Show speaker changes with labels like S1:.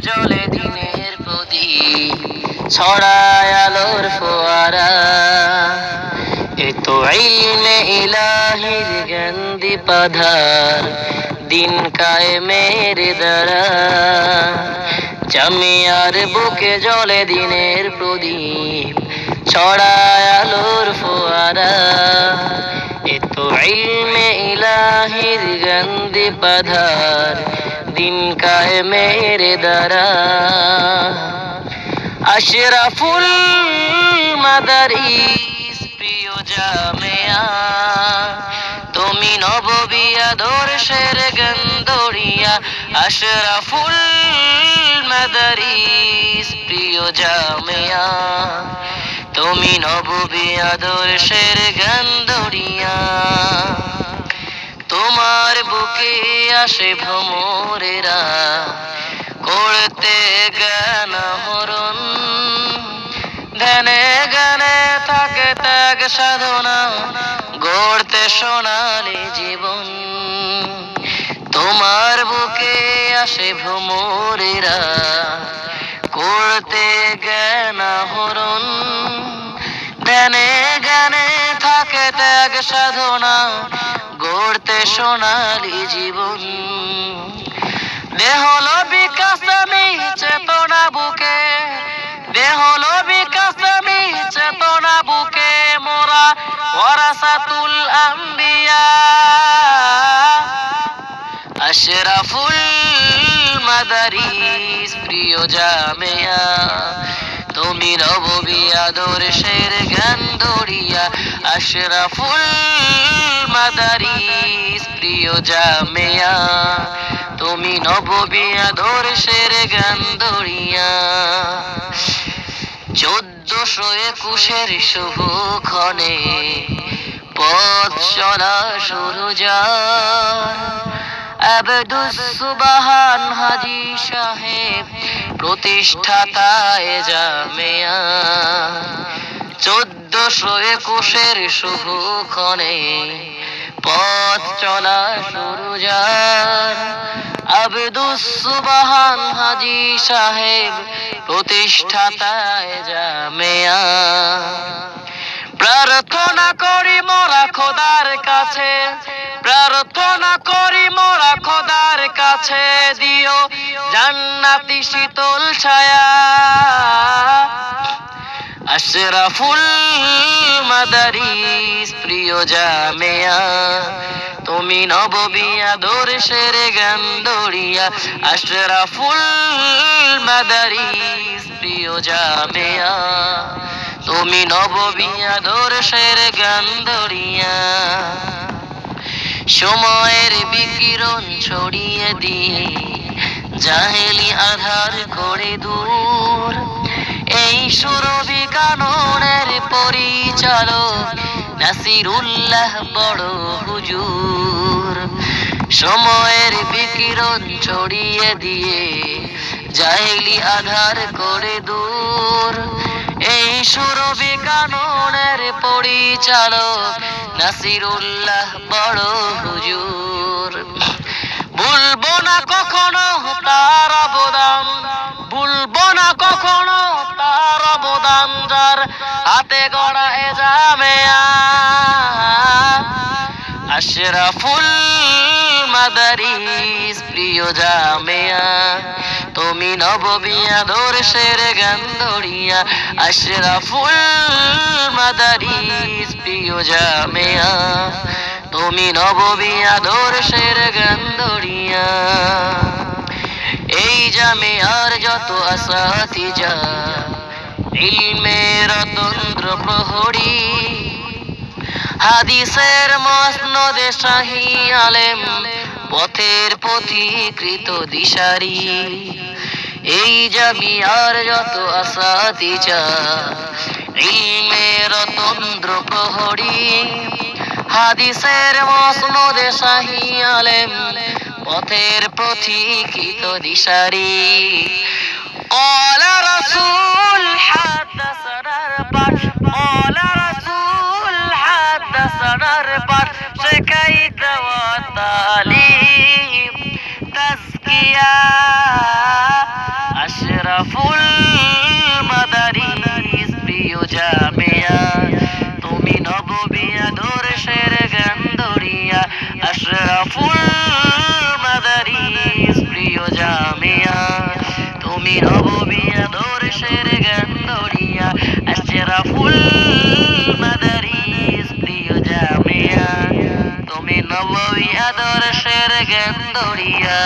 S1: জলে দিনের প্রদীপ, ছড়ায় আলোর ফোয়ারা। এ তো ইলমে ইলাহির জ্ঞান দীপাধার, দিন কায়েমের দ্বারা। জামিয়ার বুকে জলে দিনের প্রদীপ, ছড়ায় আলোর ফোয়ারা। এ তো ইলমে ইলাহির জ্ঞান দীপাধার, দিন কায়েমের দ্বারা। আশরাফুল মাদারিস প্রিয় জামিয়া, তুমি নববী আদর্শের গন্ধড়িয়া। আশরাফুল মাদারিস প্রিয় জামিয়া, তুমি নববী আদর্শের গন্ধড়িয়া। তোমার বুকে আসে ভ্রমরেরা, করতে জ্ঞান আহরণ। ধ্যানে জ্ঞানে থাকে ত্যাগ সাধনা, গড়তে সোনালি জীবন। তোমার বুকে আসে ভ্রমরেরা, করতে জ্ঞান আহরণ। ধ্যানে জ্ঞানে থাকে ত্যাগ সাধনা, গড়তে সোনালি জীবন। দেহ বিকাশ আমি চেতনা বুকে, দেহ বিকাশ আমি চেতনা বুকে। মোরা ওয়ারাসাতুল আম্বিয়া। আশরাফুল মাদারিস প্রিয় জামিয়া, তুমি নববী আদর্শের গন্ধড়িয়া। আশরাফুল মাদারিস প্রিয় জামিয়া, তুমি নববী আদর্শের গন্ধড়িয়া। 1421 শুভক্ষণে পথ চলা শুরু যার, আবদুস সুবহান হাজী সাহেব প্রতিষ্ঠাতা এ জামিয়া। 1421 শুভক্ষণে পথ চলা শুরু যার, আবদুস সুবহান হাজী সাহেব প্রতিষ্ঠাতা এ জামিয়া। প্রার্থনা করি মোরা খোদার কাছে, প্রার্থনা করি মোরা খোদার কাছে। দিও জান্নাতি শীতল ছায়া। আশরাফুল মাদারিস প্রিয় জামিয়া, তুমি নববী আদর্শের গন্ধড়িয়া। আশরাফুল মাদারিস প্রিয় জামিয়া, তুমি নববী আদর্শের গন্ধড়িয়া। সময়ের বিকিরণ ছড়িয়ে দিয়ে জাহেলি আধার করে দূর, এই সুরভি কাননের পরিচালক নাসিরুল্লাহ বড় হুজুর। সময়ের বিকিরণ ছড়িয়ে দিয়ে জাহেলি আধার করে দূর, এই সুরভি কাননের পরিচালক নাসিরুল্লাহ বড় হুজুর। ভুলবো না কখনো তার অবদান, ভুলবো না কখনো তার অবদান, যার হাতে গড়া এ জামিয়া। আশরাফুল মাদারিস প্রিয় জামিয়া, তুমি নববী আদর্শের গন্ধড়িয়া। আশরাফুল মাদারিস প্রিয় জামিয়া, তুমি নববী আদর্শের গন্ধড়িয়া। এই জামিয়ার যত আসাতিজা, ইলমের অতন্দ্র প্রহরী, হাদিসের মসনদে শাহী আলেম, পথের পথিকৃত দিশারি। এই জামিয়ার যত আসাতিজা, ইলমের অতন্দ্র প্রহরী, হাদিসের মসনদে শাহী আলেম, পথের পথিকৃত দিশারি। قال رسول حدثنا البر، قال رسول حدثنا البر، شكيت والتعليم تزكية। জামিয়া তুমি নববী আদর্শের গন্ধরিয়া আশরাফুল মাদারিস প্রিয় জামিয়া তুমি নববী আদর্শের গন্ধরিয়া আশরাফুল মাদারিস প্রিয় জামিয়া তুমি নববী আদর্শের গন্ধরিয়া